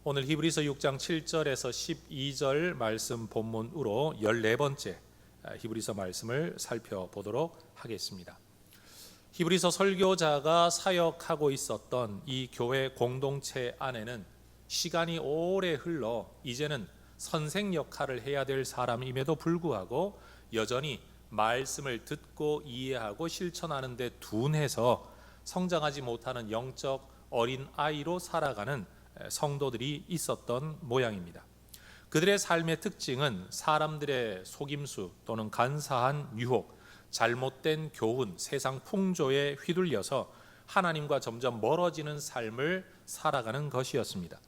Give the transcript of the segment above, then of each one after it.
오늘 히브리서 6장 7절에서 12절 말씀 본문으로 14번째 히브리서 말씀을 살펴보도록 하겠습니다. 히브리서 설교자가 사역하고 있었던 이 교회 공동체 안에는 시간이 오래 흘러 이제는 선생 역할을 해야 될 사람임에도 불구하고 여전히 말씀을 듣고 이해하고 실천하는 데 둔해서 성장하지 못하는 영적 어린 아이로 살아가는 성도들이 있었던 모양입니다. 그들의 삶의 특징은 사람들의 속임수 또는 간사한 유혹, 잘못된 교훈, 세상 풍조에 휘둘려서 하나님과 점점 멀어지는 삶을 살아가는 것이었습니다.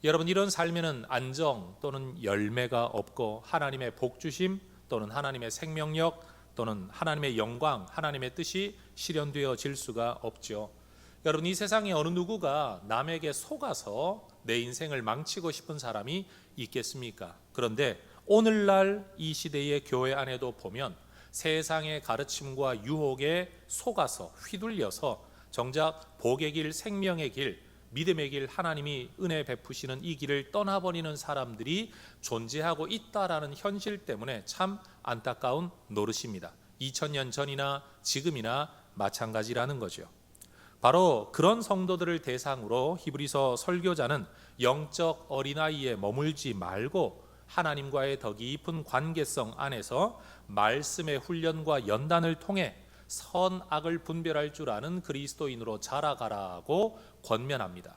여러분, 이런 삶에는 안정 또는 열매가 없고 하나님의 복주심 또는 하나님의 생명력 또는 하나님의 영광, 하나님의 뜻이 실현되어질 수가 없죠. 여러분, 이 세상에 어느 누구가 남에게 속아서 내 인생을 망치고 싶은 사람이 있겠습니까? 그런데 오늘날 이 시대의 교회 안에도 보면 세상의 가르침과 유혹에 속아서 휘둘려서 정작 복의 길, 생명의 길, 믿음의 길, 하나님이 은혜 베푸시는 이 길을 떠나버리는 사람들이 존재하고 있다라는 현실 때문에 참 안타까운 노릇입니다. 2000년 전이나 지금이나 마찬가지라는 거죠. 바로 그런 성도들을 대상으로 히브리서 설교자는 영적 어린아이에 머물지 말고 하나님과의 더 깊은 관계성 안에서 말씀의 훈련과 연단을 통해 선악을 분별할 줄 아는 그리스도인으로 자라가라고 권면합니다.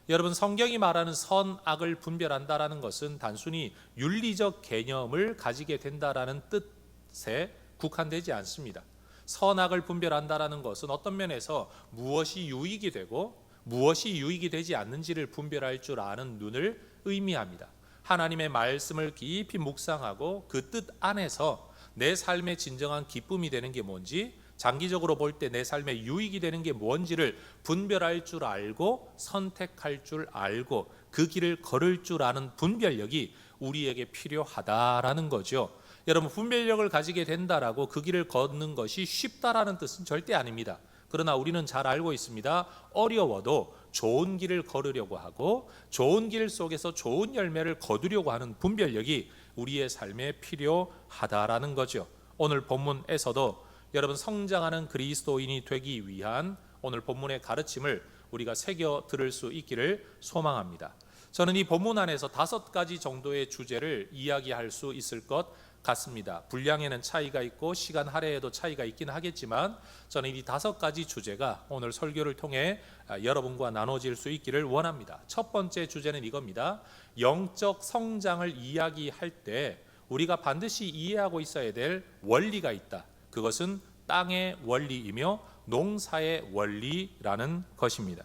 여러분, 성경이 말하는 선악을 분별한다라는 것은 단순히 윤리적 개념을 가지게 된다라는 뜻에 국한되지 않습니다. 선악을 분별한다라는 것은 어떤 면에서 무엇이 유익이 되고 무엇이 유익이 되지 않는지를 분별할 줄 아는 눈을 의미합니다. 하나님의 말씀을 깊이 묵상하고 그 뜻 안에서 내 삶의 진정한 기쁨이 되는 게 뭔지, 장기적으로 볼 때 내 삶에 유익이 되는 게 뭔지를 분별할 줄 알고 선택할 줄 알고 그 길을 걸을 줄 아는 분별력이 우리에게 필요하다라는 거죠. 여러분, 분별력을 가지게 된다라고 그 길을 걷는 것이 쉽다라는 뜻은 절대 아닙니다. 그러나 우리는 잘 알고 있습니다. 어려워도 좋은 길을 걸으려고 하고 좋은 길 속에서 좋은 열매를 거두려고 하는 분별력이 우리의 삶에 필요하다라는 거죠. 오늘 본문에서도 여러분, 성장하는 그리스도인이 되기 위한 오늘 본문의 가르침을 우리가 새겨 들을 수 있기를 소망합니다. 저는 이 본문 안에서 5가지 정도의 주제를 이야기할 수 있을 것 같습니다. 분량에는 차이가 있고 시간 할애에도 차이가 있긴 하겠지만 저는 이 5가지 주제가 오늘 설교를 통해 여러분과 나눠질 수 있기를 원합니다. 첫 번째 주제는 이겁니다. 영적 성장을 이야기할 때 우리가 반드시 이해하고 있어야 될 원리가 있다. 그것은 땅의 원리이며 농사의 원리라는 것입니다.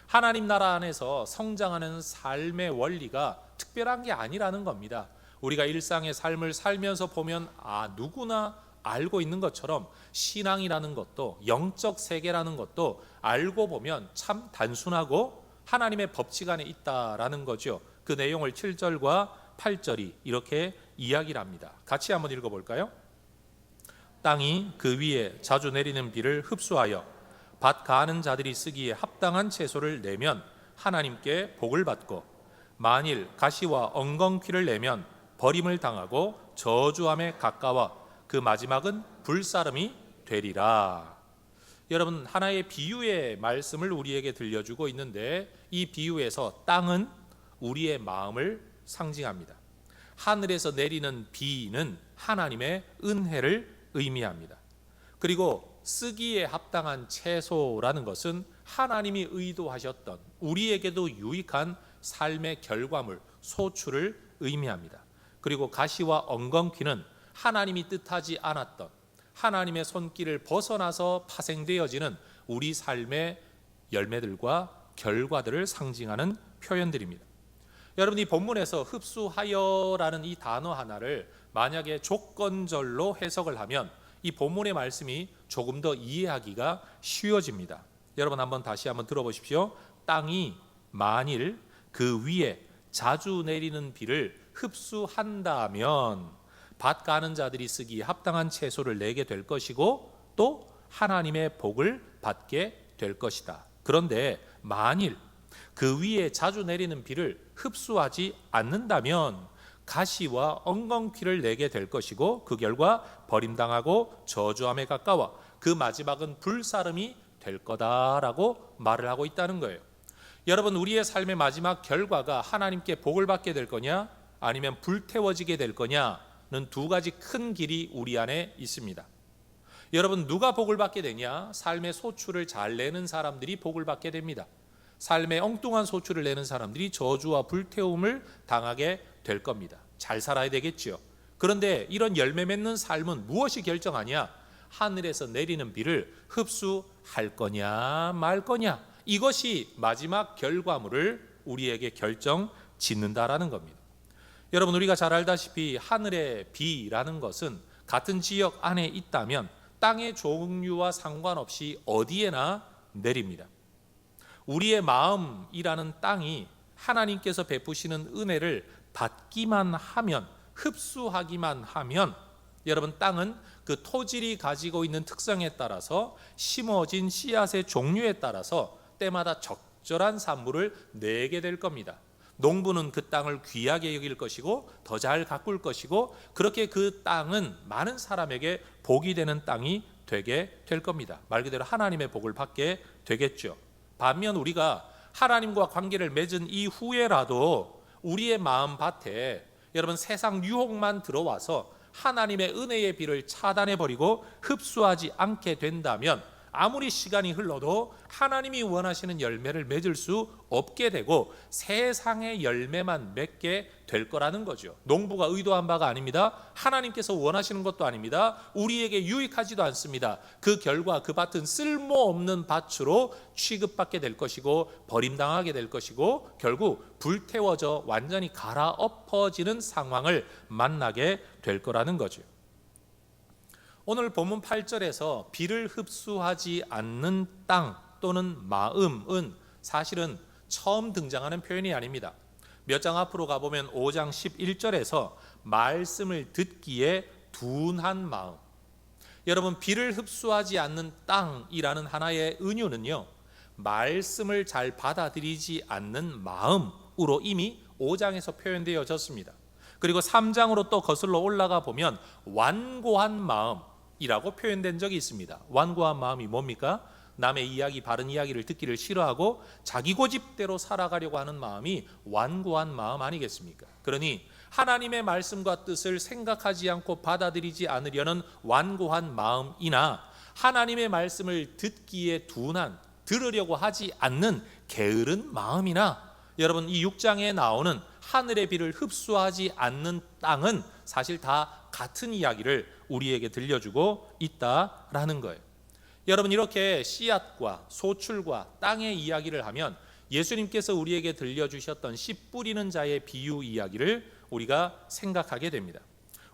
하나님 나라 안에서 성장하는 삶의 원리가 특별한 게 아니라는 겁니다. 우리가 일상의 삶을 살면서 보면 누구나 알고 있는 것처럼 신앙이라는 것도 영적 세계라는 것도 알고 보면 참 단순하고 하나님의 법칙 안에 있다라는 거죠. 그 내용을 7절과 8절이 이렇게 이야기를 합니다. 같이 한번 읽어볼까요? 땅이 그 위에 자주 내리는 비를 흡수하여 밭 가는 자들이 쓰기에 합당한 채소를 내면 하나님께 복을 받고, 만일 가시와 엉겅퀴를 내면 버림을 당하고 저주함에 가까워 그 마지막은 불사름이 되리라. 여러분, 하나의 비유의 말씀을 우리에게 들려주고 있는데 이 비유에서 땅은 우리의 마음을 상징합니다. 하늘에서 내리는 비는 하나님의 은혜를 의미합니다. 그리고 쓰기에 합당한 채소라는 것은 하나님이 의도하셨던 우리에게도 유익한 삶의 결과물, 소출을 의미합니다. 그리고 가시와 엉겅퀴는 하나님이 뜻하지 않았던 하나님의 손길을 벗어나서 파생되어지는 우리 삶의 열매들과 결과들을 상징하는 표현들입니다. 여러분, 이 본문에서 흡수하여라는 이 단어 하나를 만약에 조건절로 해석을 하면 이 본문의 말씀이 조금 더 이해하기가 쉬워집니다. 여러분, 다시 한번 들어보십시오. 땅이 만일 그 위에 자주 내리는 비를 흡수한다면 밭 가는 자들이 쓰기에 합당한 채소를 내게 될 것이고 또 하나님의 복을 받게 될 것이다. 그런데 만일 그 위에 자주 내리는 비를 흡수하지 않는다면 가시와 엉겅퀴를 내게 될 것이고 그 결과 버림당하고 저주함에 가까워 그 마지막은 불사름이 될 거다라고 말을 하고 있다는 거예요. 여러분, 우리의 삶의 마지막 결과가 하나님께 복을 받게 될 거냐 아니면 불태워지게 될 거냐는 두 가지 큰 길이 우리 안에 있습니다. 여러분, 누가 복을 받게 되냐? 삶의 소출을 잘 내는 사람들이 복을 받게 됩니다. 삶의 엉뚱한 소출을 내는 사람들이 저주와 불태움을 당하게 될 겁니다. 잘 살아야 되겠지요. 그런데 이런 열매 맺는 삶은 무엇이 결정하냐? 하늘에서 내리는 비를 흡수할 거냐 말 거냐, 이것이 마지막 결과물을 우리에게 결정 짓는다라는 겁니다. 여러분, 우리가 잘 알다시피 하늘의 비라는 것은 같은 지역 안에 있다면 땅의 종류와 상관없이 어디에나 내립니다. 우리의 마음이라는 땅이 하나님께서 베푸시는 은혜를 받기만 하면, 흡수하기만 하면, 여러분, 땅은 그 토질이 가지고 있는 특성에 따라서 심어진 씨앗의 종류에 따라서 때마다 적절한 산물을 내게 될 겁니다. 농부는 그 땅을 귀하게 여길 것이고 더 잘 가꿀 것이고, 그렇게 그 땅은 많은 사람에게 복이 되는 땅이 되게 될 겁니다. 말 그대로 하나님의 복을 받게 되겠죠. 반면 우리가 하나님과 관계를 맺은 이후에라도 우리의 마음밭에 여러분 세상 유혹만 들어와서 하나님의 은혜의 비를 차단해버리고 흡수하지 않게 된다면 아무리 시간이 흘러도 하나님이 원하시는 열매를 맺을 수 없게 되고 세상의 열매만 맺게 될 거라는 거죠. 농부가 의도한 바가 아닙니다. 하나님께서 원하시는 것도 아닙니다. 우리에게 유익하지도 않습니다. 그 결과 그 밭은 쓸모없는 밭으로 취급받게 될 것이고 버림당하게 될 것이고 결국 불태워져 완전히 갈아엎어지는 상황을 만나게 될 거라는 거죠. 오늘 본문 8절에서 비를 흡수하지 않는 땅 또는 마음은 사실은 처음 등장하는 표현이 아닙니다. 몇 장 앞으로 가보면 5장 11절에서 말씀을 듣기에 둔한 마음. 여러분, 비를 흡수하지 않는 땅이라는 하나의 은유는요, 말씀을 잘 받아들이지 않는 마음으로 이미 5장에서 표현되어졌습니다. 그리고 3장으로 또 거슬러 올라가 보면 완고한 마음이라고 표현된 적이 있습니다. 완고한 마음이 뭡니까? 남의 이야기, 바른 이야기를 듣기를 싫어하고 자기 고집대로 살아가려고 하는 마음이 완고한 마음 아니겠습니까? 그러니 하나님의 말씀과 뜻을 생각하지 않고 받아들이지 않으려는 완고한 마음이나 하나님의 말씀을 듣기에 둔한, 들으려고 하지 않는 게으른 마음이나, 여러분, 이 6장에 나오는 하늘의 비를 흡수하지 않는 땅은 사실 다 같은 이야기를 우리에게 들려주고 있다라는 거예요. 여러분, 이렇게 씨앗과 소출과 땅의 이야기를 하면 예수님께서 우리에게 들려주셨던 씨 뿌리는 자의 비유 이야기를 우리가 생각하게 됩니다.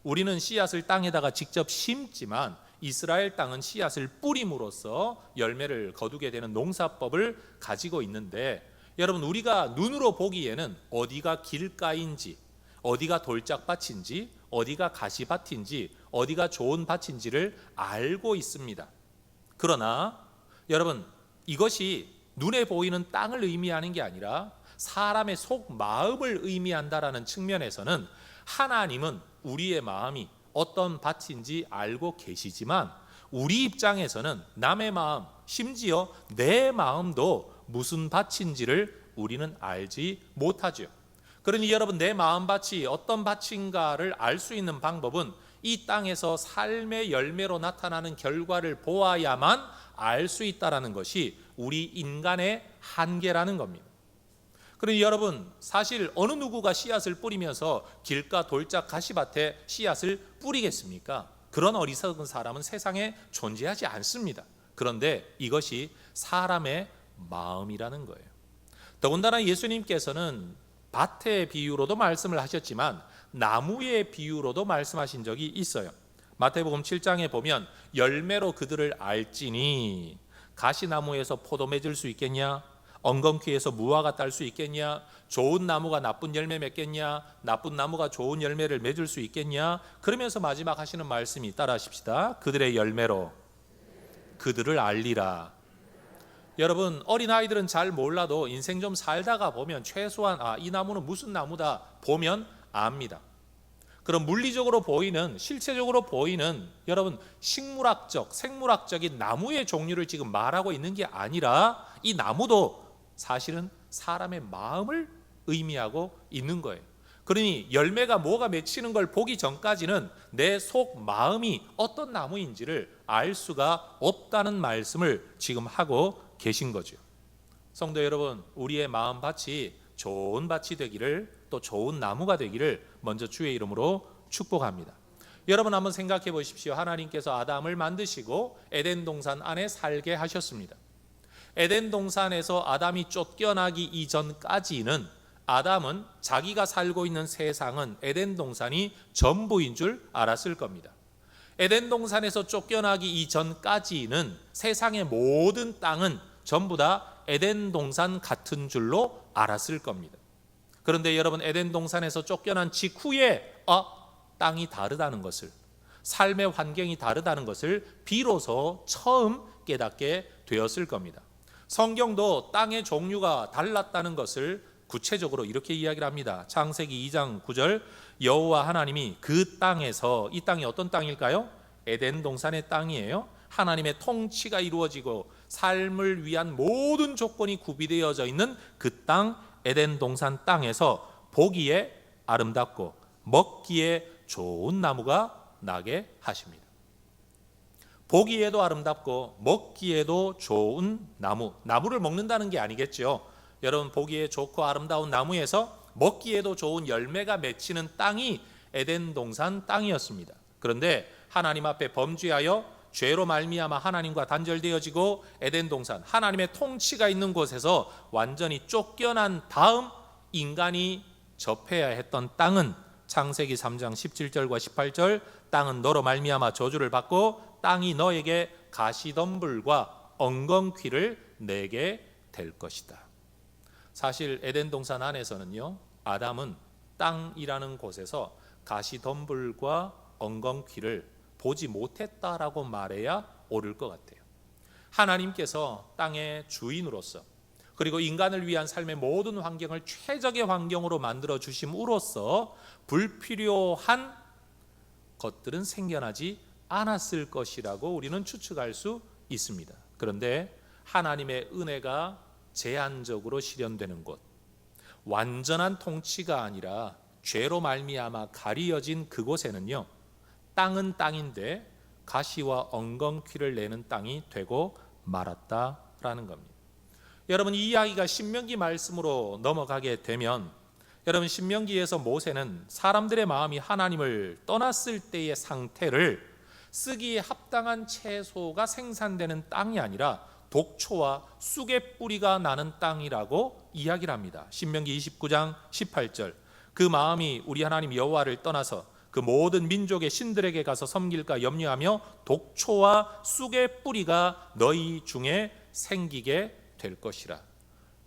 우리는 씨앗을 땅에다가 직접 심지만 이스라엘 땅은 씨앗을 뿌림으로써 열매를 거두게 되는 농사법을 가지고 있는데, 여러분, 우리가 눈으로 보기에는 어디가 길가인지, 어디가 돌짝밭인지, 어디가 가시밭인지, 어디가 좋은 밭인지를 알고 있습니다. 그러나 여러분, 이것이 눈에 보이는 땅을 의미하는 게 아니라 사람의 속 마음을 의미한다라는 측면에서는 하나님은 우리의 마음이 어떤 밭인지 알고 계시지만 우리 입장에서는 남의 마음, 심지어 내 마음도 무슨 밭인지를 우리는 알지 못하죠. 그러니 여러분, 내 마음밭이 어떤 밭인가를 알 수 있는 방법은 이 땅에서 삶의 열매로 나타나는 결과를 보아야만 알 수 있다는 것이 우리 인간의 한계라는 겁니다. 그러니 여러분, 사실 어느 누구가 씨앗을 뿌리면서 길가 돌짝 가시밭에 씨앗을 뿌리겠습니까? 그런 어리석은 사람은 세상에 존재하지 않습니다. 그런데 이것이 사람의 마음이라는 거예요. 더군다나 예수님께서는 밭의 비유로도 말씀을 하셨지만 나무의 비유로도 말씀하신 적이 있어요. 마태복음 7장에 보면 열매로 그들을 알지니 가시나무에서 포도 맺을 수 있겠냐? 엉겅퀴에서 무화과 딸 수 있겠냐? 좋은 나무가 나쁜 열매 맺겠냐? 나쁜 나무가 좋은 열매를 맺을 수 있겠냐? 그러면서 마지막 하시는 말씀이, 따라 하십시다. 그들의 열매로 그들을 알리라. 여러분 어린아이들은 잘 몰라도 인생 좀 살다가 보면 최소한 이 나무는 무슨 나무다 보면 압니다. 그럼 물리적으로 보이는, 실체적으로 보이는 여러분 식물학적, 생물학적인 나무의 종류를 지금 말하고 있는 게 아니라 이 나무도 사실은 사람의 마음을 의미하고 있는 거예요. 그러니 열매가 뭐가 맺히는 걸 보기 전까지는 내 속 마음이 어떤 나무인지를 알 수가 없다는 말씀을 지금 하고 계신 거죠. 성도 여러분, 우리의 마음밭이 좋은 밭이 되기를, 또 좋은 나무가 되기를 먼저 주의 이름으로 축복합니다. 여러분 한번 생각해 보십시오. 하나님께서 아담을 만드시고 에덴 동산 안에 살게 하셨습니다. 에덴 동산에서 아담이 쫓겨나기 이전까지는 아담은 자기가 살고 있는 세상은 에덴 동산이 전부인 줄 알았을 겁니다. 에덴 동산에서 쫓겨나기 이전까지는 세상의 모든 땅은 전부 다 에덴 동산 같은 줄로 알았을 겁니다. 그런데 여러분 에덴 동산에서 쫓겨난 직후에 땅이 다르다는 것을, 삶의 환경이 다르다는 것을 비로소 처음 깨닫게 되었을 겁니다. 성경도 땅의 종류가 달랐다는 것을 구체적으로 이렇게 이야기를 합니다. 창세기 2장 9절, 여호와 하나님이 그 땅에서, 이 땅이 어떤 땅일까요? 에덴 동산의 땅이에요. 하나님의 통치가 이루어지고 삶을 위한 모든 조건이 구비되어져 있는 그 땅, 에덴 동산 땅에서 보기에 아름답고 먹기에 좋은 나무가 나게 하십니다. 보기에도 아름답고 먹기에도 좋은 나무를 먹는다는 게 아니겠죠. 여러분 보기에 좋고 아름다운 나무에서 먹기에도 좋은 열매가 맺히는 땅이 에덴 동산 땅이었습니다. 그런데 하나님 앞에 범죄하여 죄로 말미암아 하나님과 단절되어지고 에덴 동산, 하나님의 통치가 있는 곳에서 완전히 쫓겨난 다음 인간이 접해야 했던 땅은 창세기 3장 17절과 18절, 땅은 너로 말미암아 저주를 받고 땅이 너에게 가시덤불과 엉겅퀴를 내게 될 것이다. 사실 에덴 동산 안에서는요, 아담은 땅이라는 곳에서 가시덤불과 엉겅퀴를 보지 못했다라고 말해야 옳을 것 같아요. 하나님께서 땅의 주인으로서, 그리고 인간을 위한 삶의 모든 환경을 최적의 환경으로 만들어 주심으로써 불필요한 것들은 생겨나지 않았을 것이라고 우리는 추측할 수 있습니다. 그런데 하나님의 은혜가 제한적으로 실현되는 곳, 완전한 통치가 아니라 죄로 말미암아 가리어진 그곳에는요, 땅은 땅인데 가시와 엉겅퀴를 내는 땅이 되고 말았다라는 겁니다. 여러분 이 이야기가 신명기 말씀으로 넘어가게 되면, 여러분 신명기에서 모세는 사람들의 마음이 하나님을 떠났을 때의 상태를 쓰기에 합당한 채소가 생산되는 땅이 아니라 독초와 쑥의 뿌리가 나는 땅이라고 이야기를 합니다. 신명기 29장 18절, 그 마음이 우리 하나님 여호와를 떠나서 그 모든 민족의 신들에게 가서 섬길까 염려하며 독초와 쑥의 뿌리가 너희 중에 생기게 될 것이라.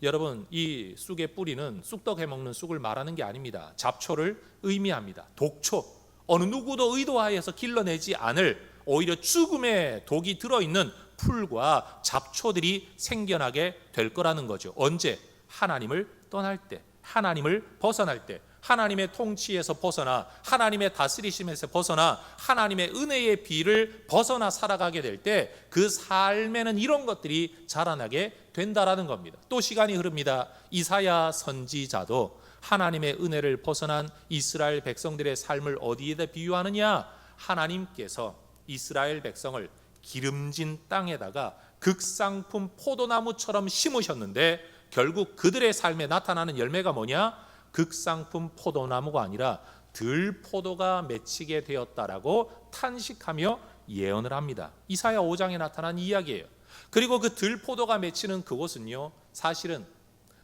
여러분 이 쑥의 뿌리는 쑥떡 해먹는 쑥을 말하는 게 아닙니다. 잡초를 의미합니다. 독초, 어느 누구도 의도하여서 길러내지 않을 오히려 죽음의 독이 들어있는 풀과 잡초들이 생겨나게 될 거라는 거죠. 언제? 하나님을 떠날 때, 하나님을 벗어날 때, 하나님의 통치에서 벗어나 하나님의 다스리심에서 벗어나 하나님의 은혜의 비를 벗어나 살아가게 될 때 그 삶에는 이런 것들이 자라나게 된다라는 겁니다. 또 시간이 흐릅니다. 이사야 선지자도 하나님의 은혜를 벗어난 이스라엘 백성들의 삶을 어디에다 비유하느냐? 하나님께서 이스라엘 백성을 기름진 땅에다가 극상품 포도나무처럼 심으셨는데 결국 그들의 삶에 나타나는 열매가 뭐냐? 극상품 포도나무가 아니라 들포도가 맺히게 되었다라고 탄식하며 예언을 합니다. 이사야 5장에 나타난 이야기예요. 그리고 그 들포도가 맺히는 그곳은요, 사실은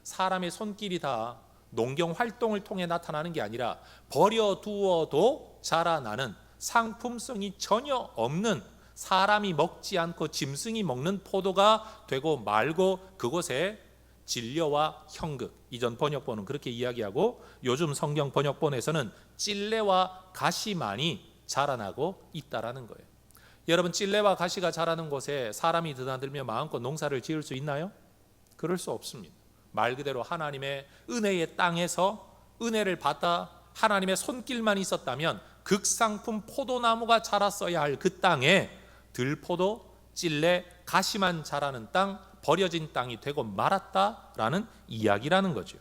사람의 손길이 다 농경 활동을 통해 나타나는 게 아니라 버려두어도 자라나는 상품성이 전혀 없는, 사람이 먹지 않고 짐승이 먹는 포도가 되고 말고 그곳에 진려와 형극, 이전 번역본은 그렇게 이야기하고 요즘 성경 번역본에서는 찔레와 가시만이 자라나고 있다라는 거예요. 여러분, 찔레와 가시가 자라는 곳에 사람이 드나들며 마음껏 농사를 지을 수 있나요? 그럴 수 없습니다. 말 그대로 하나님의 은혜의 땅에서 은혜를 받아 하나님의 손길만 있었다면 극상품 포도나무가 자랐어야 할 그 땅에 들포도, 찔레, 가시만 자라는 땅, 버려진 땅이 되고 말았다라는 이야기라는 거죠.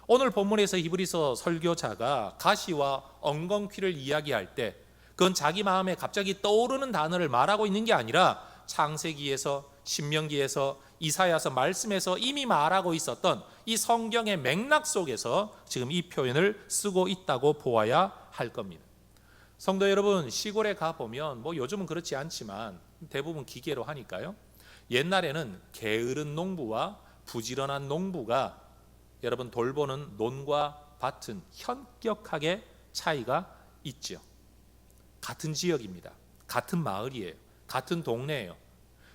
오늘 본문에서 히브리서 설교자가 가시와 엉겅퀴를 이야기할 때 그건 자기 마음에 갑자기 떠오르는 단어를 말하고 있는 게 아니라 창세기에서, 신명기에서, 이사야서 말씀에서 이미 말하고 있었던 이 성경의 맥락 속에서 지금 이 표현을 쓰고 있다고 보아야 할 겁니다. 성도 여러분, 시골에 가보면 요즘은 그렇지 않지만 대부분 기계로 하니까요, 옛날에는 게으른 농부와 부지런한 농부가 여러분 돌보는 논과 밭은 현격하게 차이가 있죠. 같은 지역입니다. 같은 마을이에요. 같은 동네예요.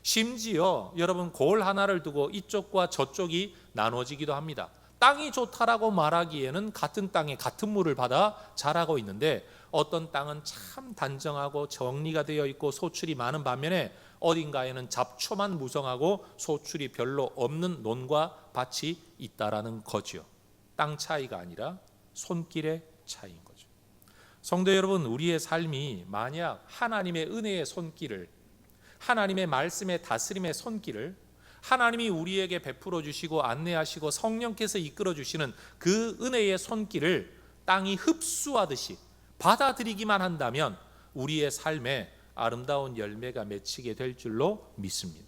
심지어 여러분 골 하나를 두고 이쪽과 저쪽이 나눠지기도 합니다. 땅이 좋다라고 말하기에는 같은 땅에 같은 물을 받아 자라고 있는데 어떤 땅은 참 단정하고 정리가 되어 있고 소출이 많은 반면에 어딘가에는 잡초만 무성하고 소출이 별로 없는 논과 밭이 있다라는 거죠. 땅 차이가 아니라 손길의 차이인 거죠. 성도 여러분, 우리의 삶이 만약 하나님의 은혜의 손길을, 하나님의 말씀의 다스림의 손길을 하나님이 우리에게 베풀어 주시고 안내하시고 성령께서 이끌어 주시는 그 은혜의 손길을 땅이 흡수하듯이 받아들이기만 한다면 우리의 삶에 아름다운 열매가 맺히게 될 줄로 믿습니다.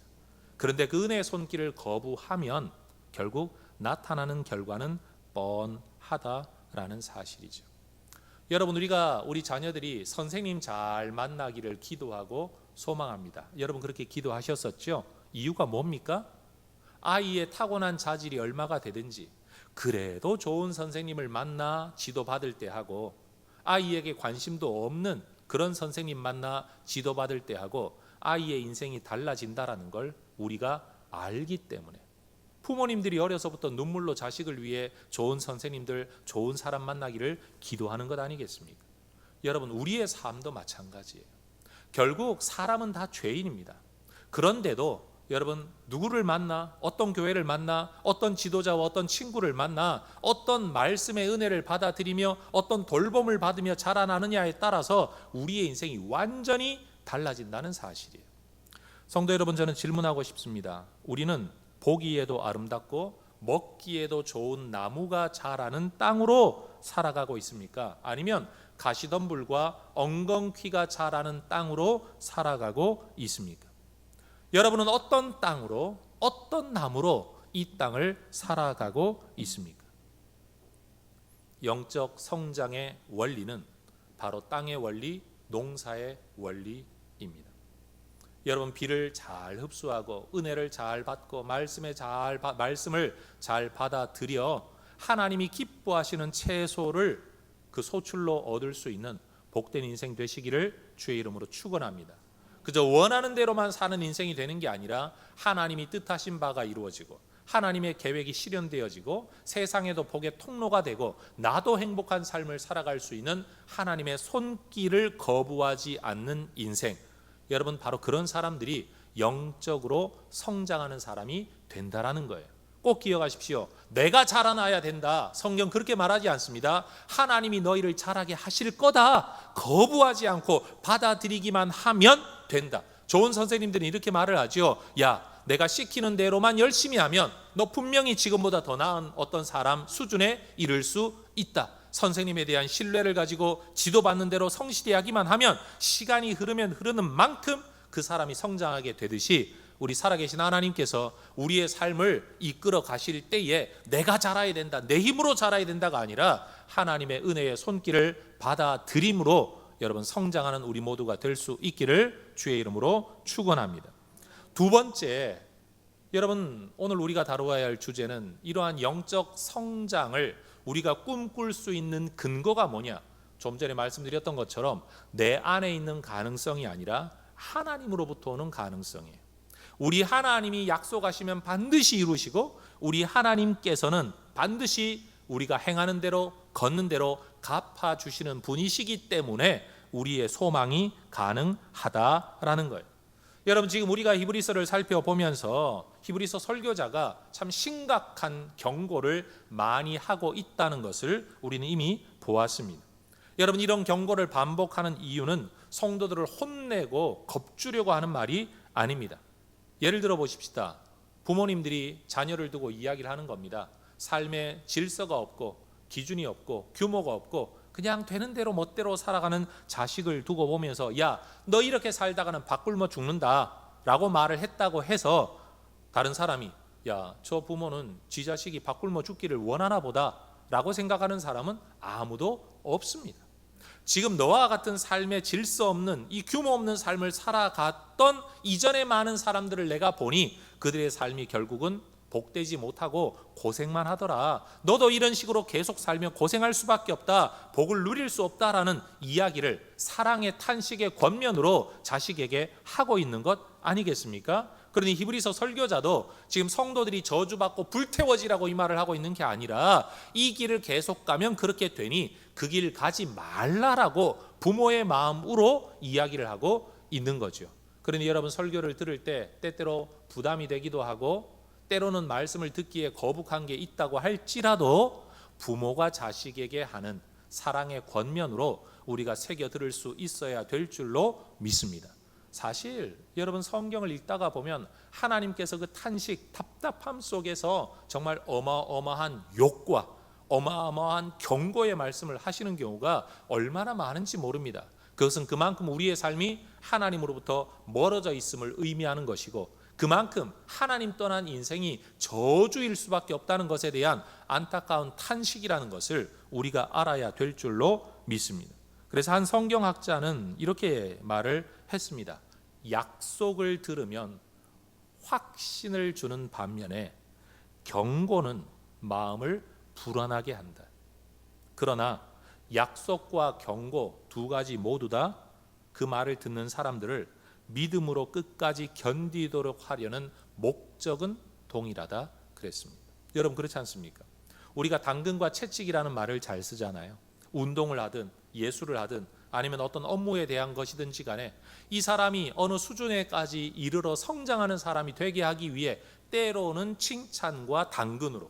그런데 그 은혜의 손길을 거부하면 결국 나타나는 결과는 뻔하다라는 사실이죠. 여러분, 우리 자녀들이 선생님 잘 만나기를 기도하고 소망합니다. 여러분 그렇게 기도하셨었죠? 이유가 뭡니까? 아이의 타고난 자질이 얼마가 되든지 그래도 좋은 선생님을 만나 지도받을 때 하고, 아이에게 관심도 없는 그런 선생님 만나 지도받을 때 하고 아이의 인생이 달라진다라는 걸 우리가 알기 때문에 부모님들이 어려서부터 눈물로 자식을 위해 좋은 선생님들, 좋은 사람 만나기를 기도하는 것 아니겠습니까? 여러분, 우리의 삶도 마찬가지예요. 결국 사람은 다 죄인입니다. 그런데도 여러분, 누구를 만나, 어떤 교회를 만나, 어떤 지도자와 어떤 친구를 만나, 어떤 말씀의 은혜를 받아들이며 어떤 돌봄을 받으며 자라나느냐에 따라서 우리의 인생이 완전히 달라진다는 사실이에요. 성도 여러분, 저는 질문하고 싶습니다. 우리는 보기에도 아름답고 먹기에도 좋은 나무가 자라는 땅으로 살아가고 있습니까? 아니면 가시덤불과 엉겅퀴가 자라는 땅으로 살아가고 있습니까? 여러분은 어떤 땅으로, 어떤 나무로 이 땅을 살아가고 있습니까? 영적 성장의 원리는 바로 땅의 원리, 농사의 원리입니다. 여러분, 비를 잘 흡수하고 은혜를 잘 받고 말씀을 잘 받아들여 하나님이 기뻐하시는 채소를 그 소출로 얻을 수 있는 복된 인생 되시기를 주의 이름으로 축원합니다. 그저 원하는 대로만 사는 인생이 되는 게 아니라 하나님이 뜻하신 바가 이루어지고 하나님의 계획이 실현되어지고 세상에도 복의 통로가 되고 나도 행복한 삶을 살아갈 수 있는 하나님의 손길을 거부하지 않는 인생, 여러분 바로 그런 사람들이 영적으로 성장하는 사람이 된다라는 거예요. 꼭 기억하십시오. 내가 자라나야 된다, 성경 그렇게 말하지 않습니다. 하나님이 너희를 자라게 하실 거다 거부하지 않고 받아들이기만 하면 된다. 좋은 선생님들이 이렇게 말을 하죠. 야, 내가 시키는 대로만 열심히 하면 너 분명히 지금보다 더 나은 어떤 사람 수준에 이를 수 있다. 선생님에 대한 신뢰를 가지고 지도받는 대로 성실하기만 하면 시간이 흐르면 흐르는 만큼 그 사람이 성장하게 되듯이 우리 살아계신 하나님께서 우리의 삶을 이끌어 가실 때에 내가 자라야 된다, 내 힘으로 자라야 된다가 아니라 하나님의 은혜의 손길을 받아들임으로 여러분 성장하는 우리 모두가 될 수 있기를 주의 이름으로 축원합니다. 두 번째, 여러분 오늘 우리가 다루어야 할 주제는 이러한 영적 성장을 우리가 꿈꿀 수 있는 근거가 뭐냐? 좀 전에 말씀드렸던 것처럼 내 안에 있는 가능성이 아니라 하나님으로부터 오는 가능성이에요. 우리 하나님이 약속하시면 반드시 이루시고 우리 하나님께서는 반드시 우리가 행하는 대로 걷는 대로 갚아주시는 분이시기 때문에 우리의 소망이 가능하다라는 거예요. 여러분, 지금 우리가 히브리서를 살펴보면서 히브리서 설교자가 참 심각한 경고를 많이 하고 있다는 것을 우리는 이미 보았습니다. 여러분, 이런 경고를 반복하는 이유는 성도들을 혼내고 겁주려고 하는 말이 아닙니다. 예를 들어 보십시다. 부모님들이 자녀를 두고 이야기를 하는 겁니다. 삶에 질서가 없고 기준이 없고 규모가 없고 그냥 되는 대로 멋대로 살아가는 자식을 두고 보면서 야, 너 이렇게 살다가는 밥 굶어 죽는다 라고 말을 했다고 해서 다른 사람이 야, 저 부모는 지 자식이 밥 굶어 죽기를 원하나 보다 라고 생각하는 사람은 아무도 없습니다. 지금 너와 같은 삶의 질서 없는 이 규모 없는 삶을 살아갔던 이전의 많은 사람들을 내가 보니 그들의 삶이 결국은 복되지 못하고 고생만 하더라. 너도 이런 식으로 계속 살면 고생할 수밖에 없다. 복을 누릴 수 없다라는 이야기를 사랑의 탄식의 권면으로 자식에게 하고 있는 것 아니겠습니까? 그러니 히브리서 설교자도 지금 성도들이 저주받고 불태워지라고 이 말을 하고 있는 게 아니라 이 길을 계속 가면 그렇게 되니 그 길 가지 말라라고 부모의 마음으로 이야기를 하고 있는 거죠. 그러니 여러분, 설교를 들을 때 때때로 부담이 되기도 하고 때로는 말씀을 듣기에 거북한 게 있다고 할지라도 부모가 자식에게 하는 사랑의 권면으로 우리가 새겨 들을 수 있어야 될 줄로 믿습니다. 사실 여러분, 성경을 읽다가 보면 하나님께서 그 탄식, 답답함 속에서 정말 어마어마한 욕과 어마어마한 경고의 말씀을 하시는 경우가 얼마나 많은지 모릅니다. 그것은 그만큼 우리의 삶이 하나님으로부터 멀어져 있음을 의미하는 것이고 그만큼 하나님 떠난 인생이 저주일 수밖에 없다는 것에 대한 안타까운 탄식이라는 것을 우리가 알아야 될 줄로 믿습니다. 그래서 한 성경학자는 이렇게 말을 했습니다. 약속을 들으면 확신을 주는 반면에 경고는 마음을 불안하게 한다. 그러나 약속과 경고 두 가지 모두 다 그 말을 듣는 사람들을 믿음으로 끝까지 견디도록 하려는 목적은 동일하다 그랬습니다. 여러분, 그렇지 않습니까? 우리가 당근과 채찍이라는 말을 잘 쓰잖아요. 운동을 하든 예술을 하든 아니면 어떤 업무에 대한 것이든지 간에 이 사람이 어느 수준에까지 이르러 성장하는 사람이 되게 하기 위해 때로는 칭찬과 당근으로,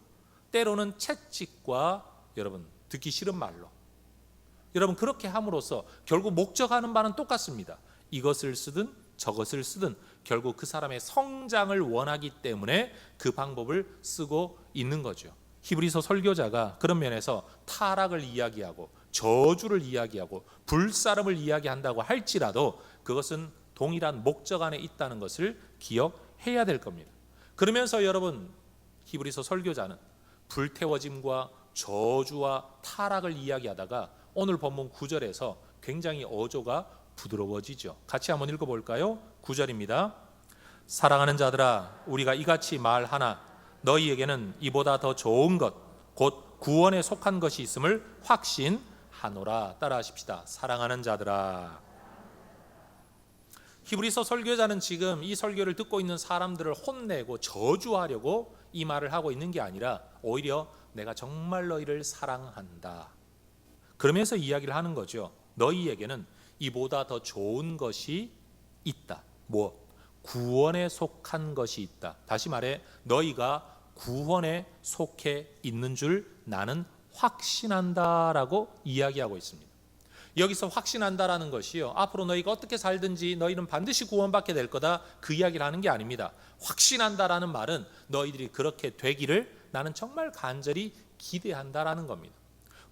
때로는 채찍과 여러분 듣기 싫은 말로, 여러분 그렇게 함으로써 결국 목적하는 바는 똑같습니다. 이것을 쓰든 저것을 쓰든 결국 그 사람의 성장을 원하기 때문에 그 방법을 쓰고 있는 거죠. 히브리서 설교자가 그런 면에서 타락을 이야기하고 저주를 이야기하고 불사름을 이야기한다고 할지라도 그것은 동일한 목적 안에 있다는 것을 기억해야 될 겁니다. 그러면서 여러분, 히브리서 설교자는 불태워짐과 저주와 타락을 이야기하다가 오늘 본문 9절에서 굉장히 어조가 부드러워지죠. 같이 한번 읽어볼까요? 9절입니다. 사랑하는 자들아, 우리가 이같이 말하나 너희에게는 이보다 더 좋은 것, 곧 구원에 속한 것이 있음을 확신하노라. 따라하십시다. 사랑하는 자들아. 히브리서 설교자는 지금 이 설교를 듣고 있는 사람들을 혼내고 저주하려고 이 말을 하고 있는 게 아니라 오히려 내가 정말 너희를 사랑한다, 그러면서 이야기를 하는 거죠. 너희에게는 이보다 더 좋은 것이 있다. 뭐? 구원에 속한 것이 있다. 다시 말해 너희가 구원에 속해 있는 줄 나는 확신한다라고 이야기하고 있습니다. 여기서 확신한다라는 것이요, 앞으로 너희가 어떻게 살든지 너희는 반드시 구원받게 될 거다, 그 이야기를 하는 게 아닙니다. 확신한다라는 말은 너희들이 그렇게 되기를 나는 정말 간절히 기대한다라는 겁니다.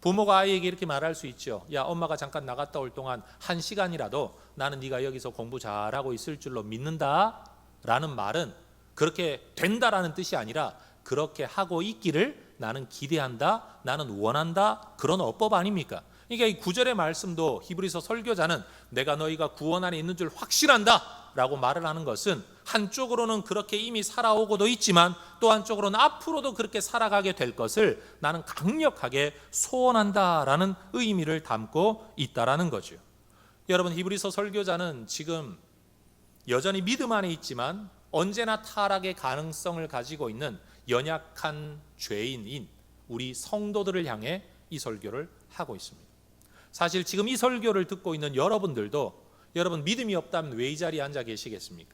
부모가 아이에게 이렇게 말할 수 있죠. 야, 엄마가 잠깐 나갔다 올 동안 1시간이라도 나는 네가 여기서 공부 잘하고 있을 줄로 믿는다 라는 말은 그렇게 된다라는 뜻이 아니라 그렇게 하고 있기를 나는 기대한다, 나는 원한다, 그런 어법 아닙니까? 그러니까 이 9절의 말씀도 히브리서 설교자는 내가 너희가 구원 안에 있는 줄 확신한다 라고 말을 하는 것은 한쪽으로는 그렇게 이미 살아오고도 있지만 또 한쪽으로는 앞으로도 그렇게 살아가게 될 것을 나는 강력하게 소원한다라는 의미를 담고 있다라는 거죠. 여러분, 히브리서 설교자는 지금 여전히 믿음 안에 있지만 언제나 타락의 가능성을 가지고 있는 연약한 죄인인 우리 성도들을 향해 이 설교를 하고 있습니다. 사실 지금 이 설교를 듣고 있는 여러분들도 여러분 믿음이 없다면 왜 이 자리에 앉아 계시겠습니까?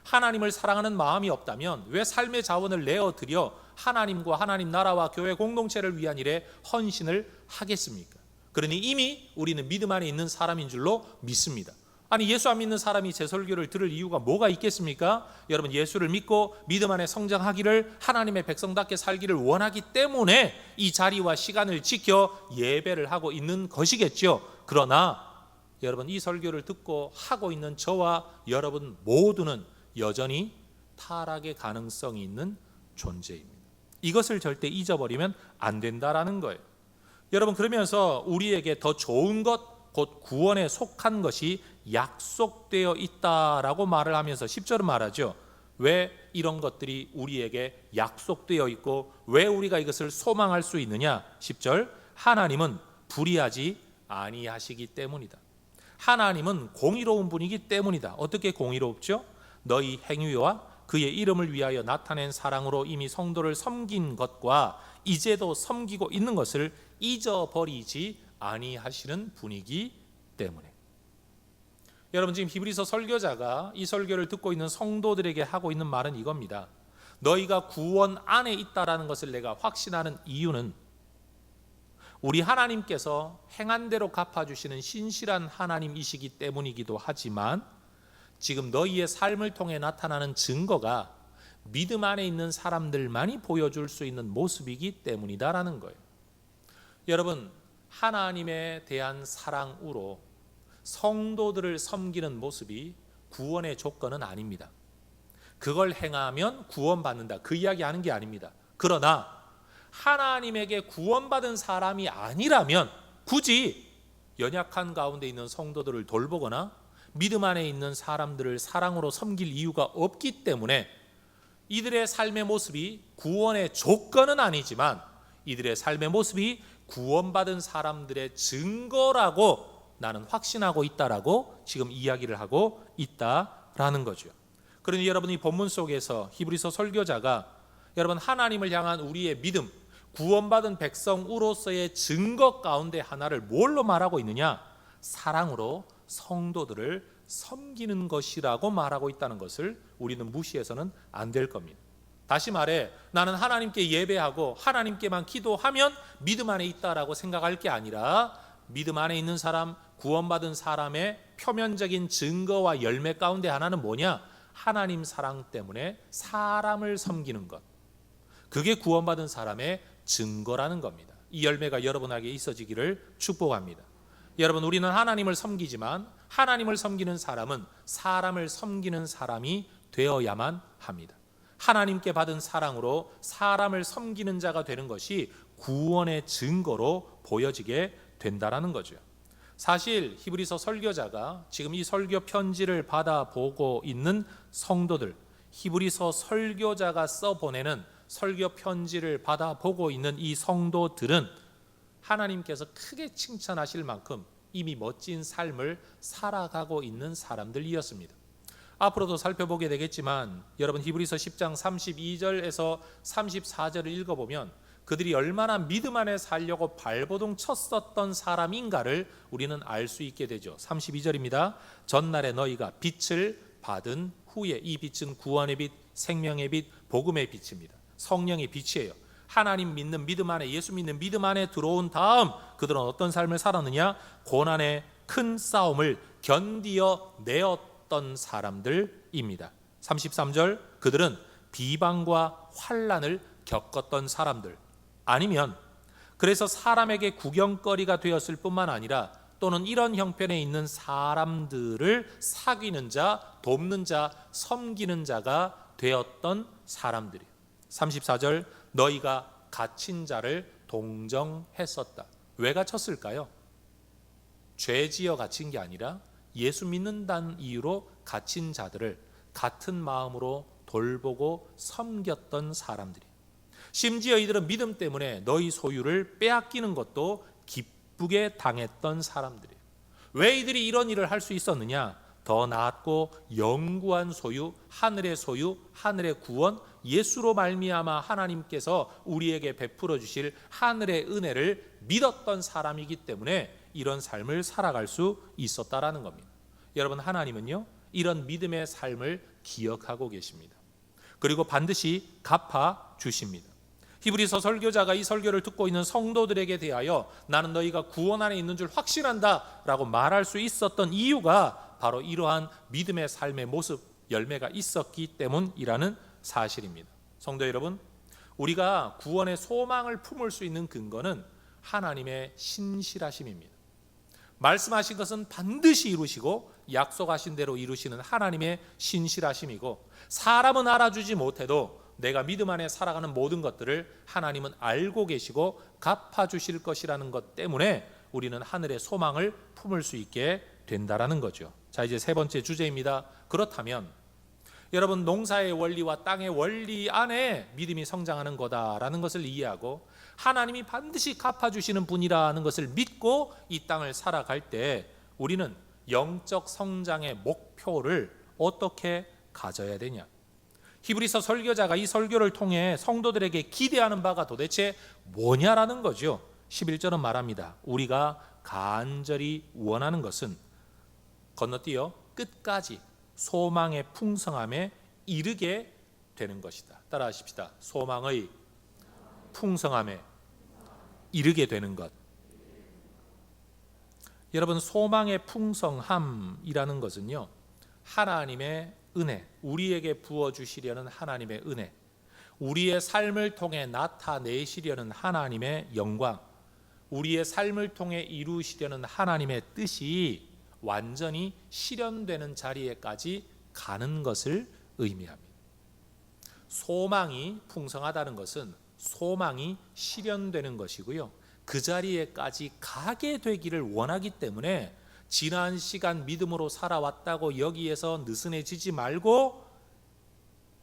하나님을 사랑하는 마음이 없다면 왜 삶의 자원을 내어드려 하나님과 하나님 나라와 교회 공동체를 위한 일에 헌신을 하겠습니까? 그러니 이미 우리는 믿음 안에 있는 사람인 줄로 믿습니다. 아니 예수 안 믿는 사람이 제 설교를 들을 이유가 뭐가 있겠습니까? 여러분 예수를 믿고 믿음 안에 성장하기를, 하나님의 백성답게 살기를 원하기 때문에 이 자리와 시간을 지켜 예배를 하고 있는 것이겠죠. 그러나 여러분 이 설교를 듣고 하고 있는 저와 여러분 모두는 여전히 타락의 가능성이 있는 존재입니다. 이것을 절대 잊어버리면 안 된다라는 거예요. 여러분 그러면서 우리에게 더 좋은 것, 곧 구원에 속한 것이 약속되어 있다라고 말을 하면서 10절은 말하죠. 왜 이런 것들이 우리에게 약속되어 있고 왜 우리가 이것을 소망할 수 있느냐? 10절, 하나님은 불의하지 아니하시기 때문이다. 하나님은 공의로운 분이기 때문이다. 어떻게 공의롭죠? 너희 행위와 그의 이름을 위하여 나타낸 사랑으로 이미 성도를 섬긴 것과 이제도 섬기고 있는 것을 잊어버리지 아니하시는 분이기 때문에. 여러분 지금 히브리서 설교자가 이 설교를 듣고 있는 성도들에게 하고 있는 말은 이겁니다. 너희가 구원 안에 있다라는 것을 내가 확신하는 이유는 우리 하나님께서 행한 대로 갚아주시는 신실한 하나님이시기 때문이기도 하지만 지금 너희의 삶을 통해 나타나는 증거가 믿음 안에 있는 사람들만이 보여줄 수 있는 모습이기 때문이다라는 거예요. 여러분 하나님에 대한 사랑으로 성도들을 섬기는 모습이 구원의 조건은 아닙니다. 그걸 행하면 구원받는다, 그 이야기 하는 게 아닙니다. 그러나 하나님에게 구원받은 사람이 아니라면 굳이 연약한 가운데 있는 성도들을 돌보거나 믿음 안에 있는 사람들을 사랑으로 섬길 이유가 없기 때문에 이들의 삶의 모습이 구원의 조건은 아니지만 이들의 삶의 모습이 구원받은 사람들의 증거라고 나는 확신하고 있다라고 지금 이야기를 하고 있다라는 거죠. 그러니 여러분 이 본문 속에서 히브리서 설교자가 여러분 하나님을 향한 우리의 믿음, 구원받은 백성으로서의 증거 가운데 하나를 뭘로 말하고 있느냐? 사랑으로 성도들을 섬기는 것이라고 말하고 있다는 것을 우리는 무시해서는 안 될 겁니다. 다시 말해 나는 하나님께 예배하고 하나님께만 기도하면 믿음 안에 있다라고 생각할 게 아니라 믿음 안에 있는 사람, 구원받은 사람의 표면적인 증거와 열매 가운데 하나는 뭐냐? 하나님 사랑 때문에 사람을 섬기는 것. 그게 구원받은 사람의 증거라는 겁니다. 이 열매가 여러분에게 있어지기를 축복합니다. 여러분 우리는 하나님을 섬기지만 하나님을 섬기는 사람은 사람을 섬기는 사람이 되어야만 합니다. 하나님께 받은 사랑으로 사람을 섬기는 자가 되는 것이 구원의 증거로 보여지게 된다라는 거죠. 사실 히브리서 설교자가 지금 이 설교 편지를 받아보고 있는 성도들, 히브리서 설교자가 써보내는 설교 편지를 받아보고 있는 이 성도들은 하나님께서 크게 칭찬하실 만큼 이미 멋진 삶을 살아가고 있는 사람들이었습니다. 앞으로도 살펴보게 되겠지만 여러분 히브리서 10장 32절에서 34절을 읽어보면 그들이 얼마나 믿음 안에 살려고 발버둥 쳤었던 사람인가를 우리는 알 수 있게 되죠. 32절입니다. 전날에 너희가 빛을 받은 후에, 이 빛은 구원의 빛, 생명의 빛, 복음의 빛입니다. 성령의 빛이에요. 하나님 믿는 믿음 안에, 예수 믿는 믿음 안에 들어온 다음 그들은 어떤 삶을 살았느냐? 고난의 큰 싸움을 견디어 내었던 사람들입니다. 33절, 그들은 비방과 환난을 겪었던 사람들, 아니면 그래서 사람에게 구경거리가 되었을 뿐만 아니라 또는 이런 형편에 있는 사람들을 사귀는 자, 돕는 자, 섬기는 자가 되었던 사람들이에요. 34절, 너희가 갇힌 자를 동정했었다. 왜 갇혔을까요? 죄지어 갇힌 게 아니라 예수 믿는다는 이유로 갇힌 자들을 같은 마음으로 돌보고 섬겼던 사람들이에요. 심지어 이들은 믿음 때문에 너희 소유를 빼앗기는 것도 기쁘게 당했던 사람들이에요. 왜 이들이 이런 일을 할 수 있었느냐? 더 낫고 영구한 소유, 하늘의 소유, 하늘의 구원, 예수로 말미암아 하나님께서 우리에게 베풀어 주실 하늘의 은혜를 믿었던 사람이기 때문에 이런 삶을 살아갈 수 있었다라는 겁니다. 여러분, 하나님은요, 이런 믿음의 삶을 기억하고 계십니다. 그리고 반드시 갚아 주십니다. 히브리서 설교자가 이 설교를 듣고 있는 성도들에게 대하여 나는 너희가 구원 안에 있는 줄 확신한다 라고 말할 수 있었던 이유가 바로 이러한 믿음의 삶의 모습, 열매가 있었기 때문이라는 사실입니다. 성도 여러분, 우리가 구원의 소망을 품을 수 있는 근거는 하나님의 신실하심입니다. 말씀하신 것은 반드시 이루시고 약속하신 대로 이루시는 하나님의 신실하심이고, 사람은 알아주지 못해도 내가 믿음 안에 살아가는 모든 것들을 하나님은 알고 계시고 갚아주실 것이라는 것 때문에 우리는 하늘의 소망을 품을 수 있게 된다라는 거죠. 자, 이제 세 번째 주제입니다. 그렇다면 여러분, 농사의 원리와 땅의 원리 안에 믿음이 성장하는 거다라는 것을 이해하고 하나님이 반드시 갚아주시는 분이라는 것을 믿고 이 땅을 살아갈 때 우리는 영적 성장의 목표를 어떻게 가져야 되냐? 히브리서 설교자가 이 설교를 통해 성도들에게 기대하는 바가 도대체 뭐냐라는 거죠. 11절은 말합니다. 우리가 간절히 원하는 것은, 건너뛰어 끝까지 소망의 풍성함에 이르게 되는 것이다. 따라하십시다. 소망의 풍성함에 이르게 되는 것. 여러분, 소망의 풍성함이라는 것은요, 하나님의 은혜, 우리에게 부어주시려는 하나님의 은혜, 우리의 삶을 통해 나타내시려는 하나님의 영광, 우리의 삶을 통해 이루시려는 하나님의 뜻이 완전히 실현되는 자리에까지 가는 것을 의미합니다. 소망이 풍성하다는 것은 소망이 실현되는 것이고요, 그 자리에까지 가게 되기를 원하기 때문에 지난 시간 믿음으로 살아왔다고 여기에서 느슨해지지 말고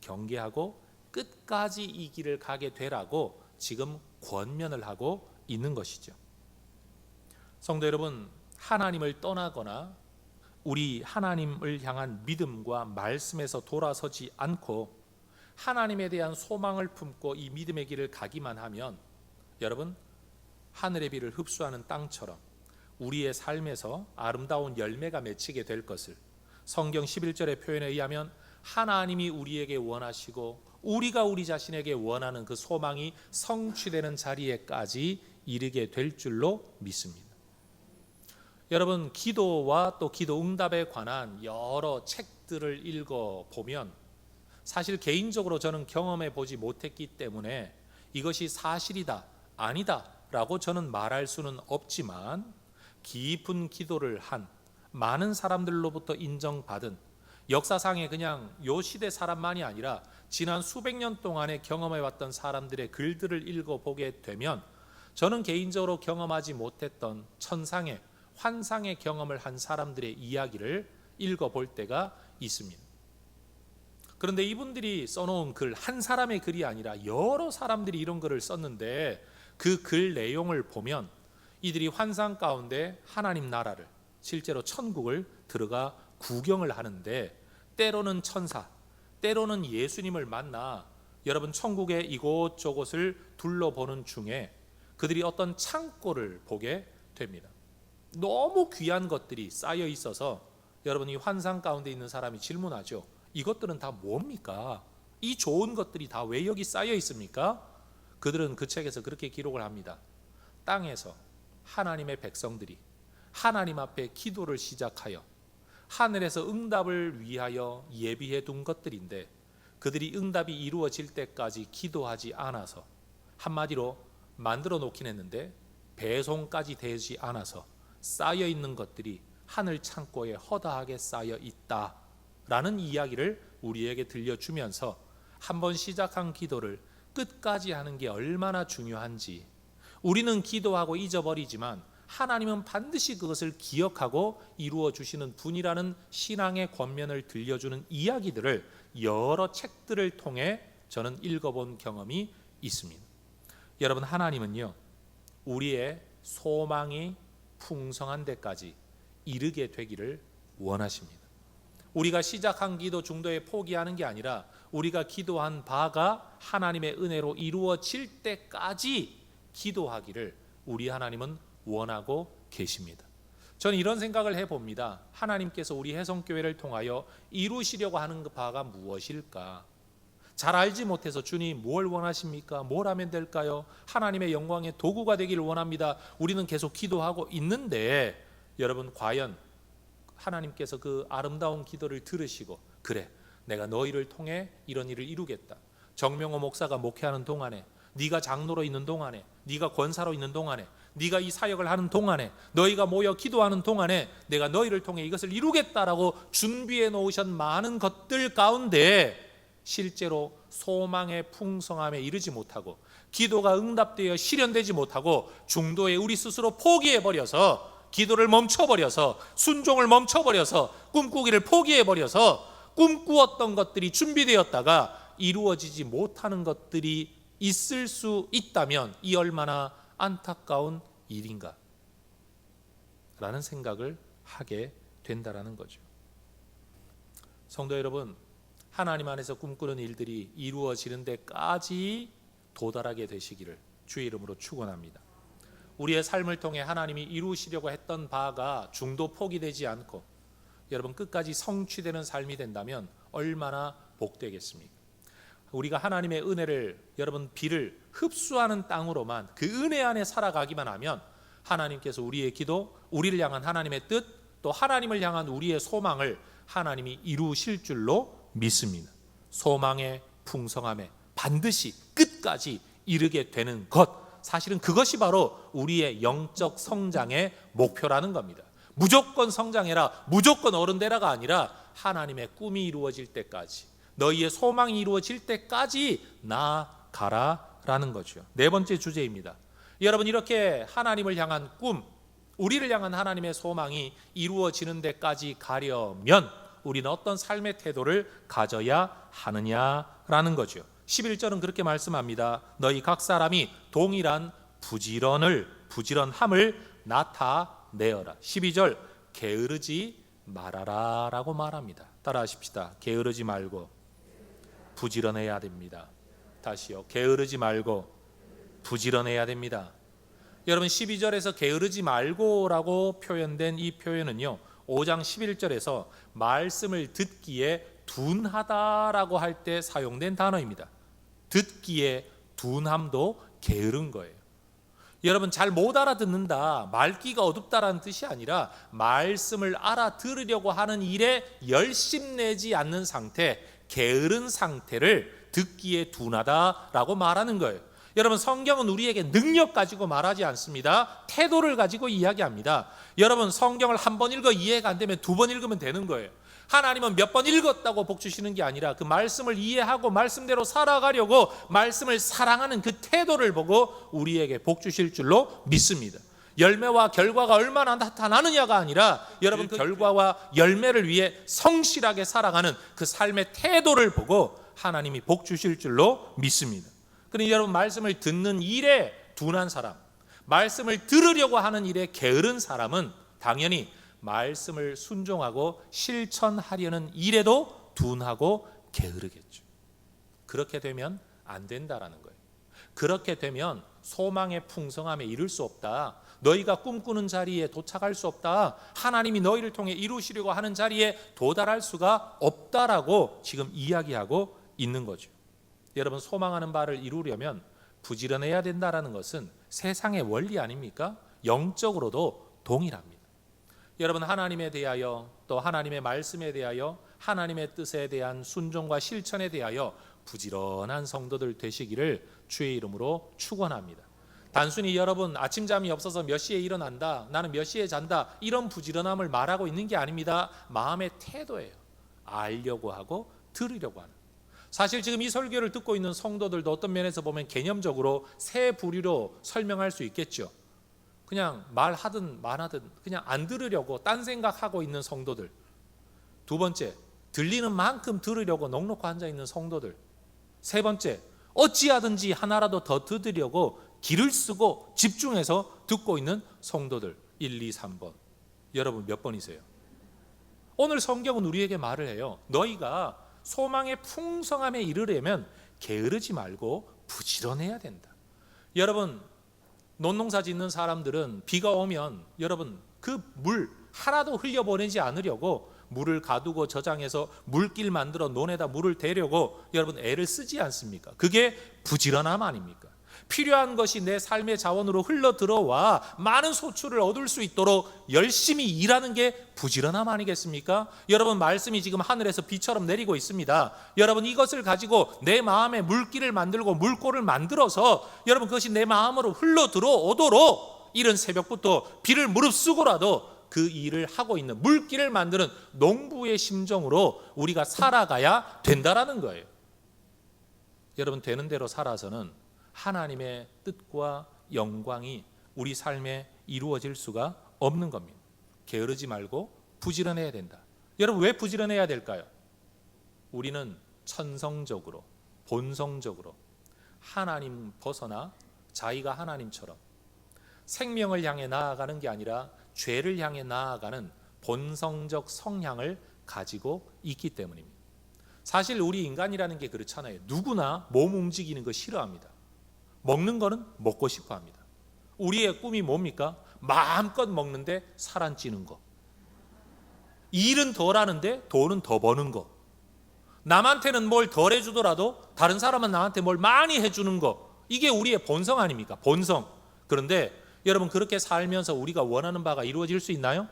경계하고 끝까지 이 길을 가게 되라고 지금 권면을 하고 있는 것이죠. 성도 여러분, 하나님을 떠나거나 우리 하나님을 향한 믿음과 말씀에서 돌아서지 않고 하나님에 대한 소망을 품고 이 믿음의 길을 가기만 하면 여러분, 하늘의 비를 흡수하는 땅처럼 우리의 삶에서 아름다운 열매가 맺히게 될 것을 성경 11절의 표현에 의하면 하나님이 우리에게 원하시고 우리가 우리 자신에게 원하는 그 소망이 성취되는 자리에까지 이르게 될 줄로 믿습니다. 여러분, 기도와 또 기도 응답에 관한 여러 책들을 읽어보면 사실 개인적으로 저는 경험해 보지 못했기 때문에 이것이 사실이다, 아니다 라고 저는 말할 수는 없지만, 깊은 기도를 한 많은 사람들로부터 인정받은 역사상에 그냥 요 시대 사람만이 아니라 지난 수백 년 동안에 경험해왔던 사람들의 글들을 읽어보게 되면 저는 개인적으로 경험하지 못했던 천상의 환상의 경험을 한 사람들의 이야기를 읽어볼 때가 있습니다. 그런데 이분들이 써놓은 글, 한 사람의 글이 아니라 여러 사람들이 이런 글을 썼는데 그 글 내용을 보면 이들이 환상 가운데 하나님 나라를, 실제로 천국을 들어가 구경을 하는데 때로는 천사, 때로는 예수님을 만나 여러분 천국의 이곳저곳을 둘러보는 중에 그들이 어떤 창고를 보게 됩니다. 너무 귀한 것들이 쌓여 있어서 여러분, 이 환상 가운데 있는 사람이 질문하죠. 이것들은 다 뭡니까? 이 좋은 것들이 다 왜 여기 쌓여 있습니까? 그들은 그 책에서 그렇게 기록을 합니다. 땅에서 하나님의 백성들이 하나님 앞에 기도를 시작하여 하늘에서 응답을 위하여 예비해 둔 것들인데 그들이 응답이 이루어질 때까지 기도하지 않아서, 한마디로 만들어 놓긴 했는데 배송까지 되지 않아서 쌓여 있는 것들이 하늘 창고에 허다하게 쌓여 있다라는 이야기를 우리에게 들려주면서 한번 시작한 기도를 끝까지 하는 게 얼마나 중요한지, 우리는 기도하고 잊어버리지만 하나님은 반드시 그것을 기억하고 이루어 주시는 분이라는 신앙의 권면을 들려주는 이야기들을 여러 책들을 통해 저는 읽어본 경험이 있습니다. 여러분, 하나님은요, 우리의 소망이 풍성한 데까지 이르게 되기를 원하십니다. 우리가 시작한 기도 중도에 포기하는 게 아니라 우리가 기도한 바가 하나님의 은혜로 이루어질 때까지 기도하기를 우리 하나님은 원하고 계십니다. 저는 이런 생각을 해봅니다. 하나님께서 우리 혜성교회를 통하여 이루시려고 하는 바가 무엇일까? 잘 알지 못해서 주님 뭘 원하십니까? 뭘 하면 될까요? 하나님의 영광의 도구가 되기를 원합니다. 우리는 계속 기도하고 있는데 여러분 과연 하나님께서 그 아름다운 기도를 들으시고 그래 내가 너희를 통해 이런 일을 이루겠다. 정명호 목사가 목회하는 동안에 네가 장로로 있는 동안에 네가 권사로 있는 동안에 네가 이 사역을 하는 동안에 너희가 모여 기도하는 동안에 내가 너희를 통해 이것을 이루겠다라고 준비해 놓으신 많은 것들 가운데 실제로 소망의 풍성함에 이르지 못하고 기도가 응답되어 실현되지 못하고 중도에 우리 스스로 포기해버려서 기도를 멈춰버려서 순종을 멈춰버려서 꿈꾸기를 포기해버려서 꿈꾸었던 것들이 준비되었다가 이루어지지 못하는 것들이 있을 수 있다면 이 얼마나 안타까운 일인가 라는 생각을 하게 된다라는 거죠. 성도 여러분, 하나님 안에서 꿈꾸는 일들이 이루어지는 데까지 도달하게 되시기를 주의 이름으로 축원합니다. 우리의 삶을 통해 하나님이 이루시려고 했던 바가 중도 포기되지 않고 여러분 끝까지 성취되는 삶이 된다면 얼마나 복되겠습니까? 우리가 하나님의 은혜를 여러분 비를 흡수하는 땅으로만 그 은혜 안에 살아가기만 하면 하나님께서 우리의 기도, 우리를 향한 하나님의 뜻, 또 하나님을 향한 우리의 소망을 하나님이 이루실 줄로 믿습니다. 소망의 풍성함에 반드시 끝까지 이르게 되는 것, 사실은 그것이 바로 우리의 영적 성장의 목표라는 겁니다. 무조건 성장해라, 무조건 어른 되라가 아니라 하나님의 꿈이 이루어질 때까지, 너희의 소망이 이루어질 때까지 나아가라라는 거죠. 네 번째 주제입니다. 여러분 이렇게 하나님을 향한 꿈, 우리를 향한 하나님의 소망이 이루어지는 데까지 가려면 우리는 어떤 삶의 태도를 가져야 하느냐라는 거죠. 11절은 그렇게 말씀합니다. 너희 각 사람이 동일한 부지런함을 나타내어라. 12절 게으르지 말아라 라고 말합니다. 따라하십시다. 게으르지 말고 부지런해야 됩니다. 다시요. 게으르지 말고 부지런해야 됩니다. 여러분 12절에서 게으르지 말고라고 표현된 이 표현은요 5장 11절에서 말씀을 듣기에 둔하다라고 할 때 사용된 단어입니다. 듣기에 둔함도 게으른 거예요. 여러분 잘 못 알아듣는다, 말귀가 어둡다라는 뜻이 아니라 말씀을 알아들으려고 하는 일에 열심내지 않는 상태, 게으른 상태를 듣기에 둔하다라고 말하는 거예요. 여러분 성경은 우리에게 능력 가지고 말하지 않습니다. 태도를 가지고 이야기합니다. 여러분 성경을 한 번 읽어 이해가 안 되면 두 번 읽으면 되는 거예요. 하나님은 몇 번 읽었다고 복 주시는 게 아니라 그 말씀을 이해하고 말씀대로 살아가려고 말씀을 사랑하는 그 태도를 보고 우리에게 복 주실 줄로 믿습니다. 열매와 결과가 얼마나 나타나느냐가 아니라 여러분 그 결과와 열매를 위해 성실하게 살아가는 그 삶의 태도를 보고 하나님이 복 주실 줄로 믿습니다. 그러니 여러분 말씀을 듣는 일에 둔한 사람, 말씀을 들으려고 하는 일에 게으른 사람은 당연히 말씀을 순종하고 실천하려는 일에도 둔하고 게으르겠죠. 그렇게 되면 안 된다라는 거예요. 그렇게 되면 소망의 풍성함에 이를 수 없다. 너희가 꿈꾸는 자리에 도착할 수 없다. 하나님이 너희를 통해 이루시려고 하는 자리에 도달할 수가 없다라고 지금 이야기하고 있는 거죠. 여러분 소망하는 바를 이루려면 부지런해야 된다라는 것은 세상의 원리 아닙니까? 영적으로도 동일합니다. 여러분 하나님에 대하여 또 하나님의 말씀에 대하여 하나님의 뜻에 대한 순종과 실천에 대하여 부지런한 성도들 되시기를 주의 이름으로 축원합니다. 단순히 여러분 아침잠이 없어서 몇 시에 일어난다, 나는 몇 시에 잔다, 이런 부지런함을 말하고 있는 게 아닙니다. 마음의 태도예요. 알려고 하고 들으려고 하는. 사실 지금 이 설교를 듣고 있는 성도들도 어떤 면에서 보면 개념적으로 세 부류로 설명할 수 있겠죠. 그냥 말하든 말하든 그냥 안 들으려고 딴 생각하고 있는 성도들. 두 번째, 들리는 만큼 들으려고 넉넉히 앉아있는 성도들. 세 번째, 어찌하든지 하나라도 더 들으려고 기를 쓰고 집중해서 듣고 있는 성도들. 1, 2, 3번. 여러분 몇 번이세요? 오늘 성경은 우리에게 말을 해요. 너희가 소망의 풍성함에 이르려면 게으르지 말고 부지런해야 된다. 여러분 논농사 짓는 사람들은 비가 오면 여러분 그 물 하나도 흘려보내지 않으려고 물을 가두고 저장해서 물길 만들어 논에다 물을 대려고 여러분 애를 쓰지 않습니까? 그게 부지런함 아닙니까? 필요한 것이 내 삶의 자원으로 흘러 들어와 많은 소출을 얻을 수 있도록 열심히 일하는 게 부지런함 아니겠습니까? 여러분 말씀이 지금 하늘에서 비처럼 내리고 있습니다. 여러분 이것을 가지고 내 마음에 물길을 만들고 물골을 만들어서 여러분 그것이 내 마음으로 흘러 들어오도록 이른 새벽부터 비를 무릅쓰고라도 그 일을 하고 있는 물길을 만드는 농부의 심정으로 우리가 살아가야 된다라는 거예요. 여러분 되는 대로 살아서는 하나님의 뜻과 영광이 우리 삶에 이루어질 수가 없는 겁니다. 게으르지 말고 부지런해야 된다. 여러분 왜 부지런해야 될까요? 우리는 천성적으로 본성적으로 하나님 벗어나 자기가 하나님처럼 생명을 향해 나아가는 게 아니라 죄를 향해 나아가는 본성적 성향을 가지고 있기 때문입니다. 사실 우리 인간이라는 게 그렇잖아요. 누구나 몸 움직이는 거 싫어합니다. 먹는 거는 먹고 싶어 합니다. 우리의 꿈이 뭡니까? 마음껏 먹는데 살 안 찌는 거. 일은 덜 하는데 돈은 더 버는 거. 남한테는 뭘 덜 해주더라도 다른 사람은 나한테 뭘 많이 해주는 거. 이게 우리의 본성 아닙니까? 본성. 그런데 여러분 그렇게 살면서 우리가 원하는 바가 이루어질 수 있나요?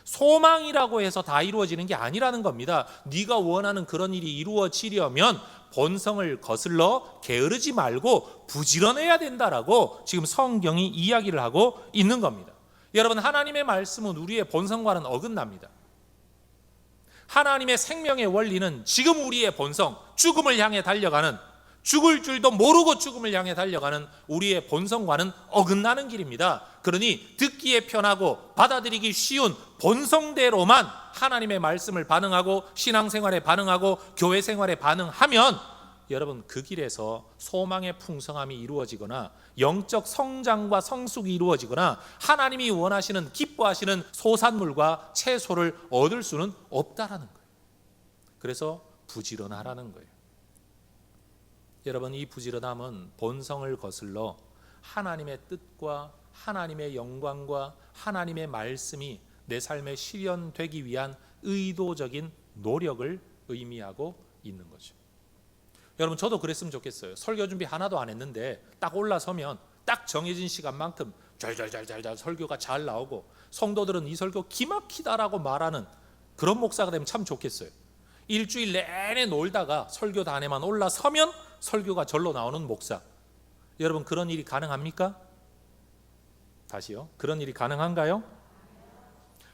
소망이라고 해서 다 이루어지는 게 아니라는 겁니다. 네가 원하는 그런 일이 이루어지려면 본성을 거슬러 게으르지 말고 부지런해야 된다라고 지금 성경이 이야기를 하고 있는 겁니다. 여러분 하나님의 말씀은 우리의 본성과는 어긋납니다. 하나님의 생명의 원리는 지금 우리의 본성, 죽음을 향해 달려가는, 죽을 줄도 모르고 죽음을 향해 달려가는 우리의 본성과는 어긋나는 길입니다. 그러니 듣기에 편하고 받아들이기 쉬운 본성대로만 하나님의 말씀을 반응하고 신앙생활에 반응하고 교회 생활에 반응하면 여러분 그 길에서 소망의 풍성함이 이루어지거나 영적 성장과 성숙이 이루어지거나 하나님이 원하시는 기뻐하시는 소산물과 채소를 얻을 수는 없다라는 거예요. 그래서 부지런하라는 거예요. 여러분 이 부지런함은 본성을 거슬러 하나님의 뜻과 하나님의 영광과 하나님의 말씀이 내 삶에 실현되기 위한 의도적인 노력을 의미하고 있는 거죠. 여러분 저도 그랬으면 좋겠어요. 설교 준비 하나도 안 했는데 딱 올라서면 딱 정해진 시간만큼 잘 설교가 잘 나오고 성도들은 이 설교 기막히다라고 말하는 그런 목사가 되면 참 좋겠어요. 일주일 내내 놀다가 설교단에만 올라서면 설교가 절로 나오는 목사. 여러분 그런 일이 가능합니까? 다시요. 그런 일이 가능한가요?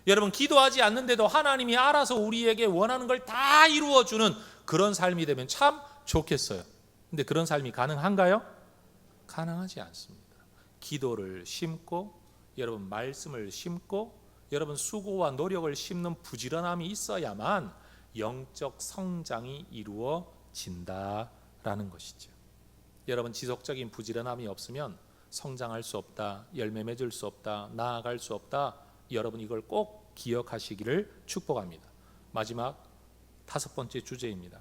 여러분 기도하지 않는데도 하나님이 알아서 우리에게 원하는 걸 다 이루어주는 그런 삶이 되면 참 좋겠어요. 근데 그런 삶이 가능한가요? 가능하지 않습니다. 기도를 심고 여러분 말씀을 심고 여러분 수고와 노력을 심는 부지런함이 있어야만 영적 성장이 이루어진다라는 것이죠. 여러분 지속적인 부지런함이 없으면 성장할 수 없다, 열매 맺을 수 없다, 나아갈 수 없다. 여러분 이걸 꼭 기억하시기를 축복합니다. 마지막 5번째 주제입니다.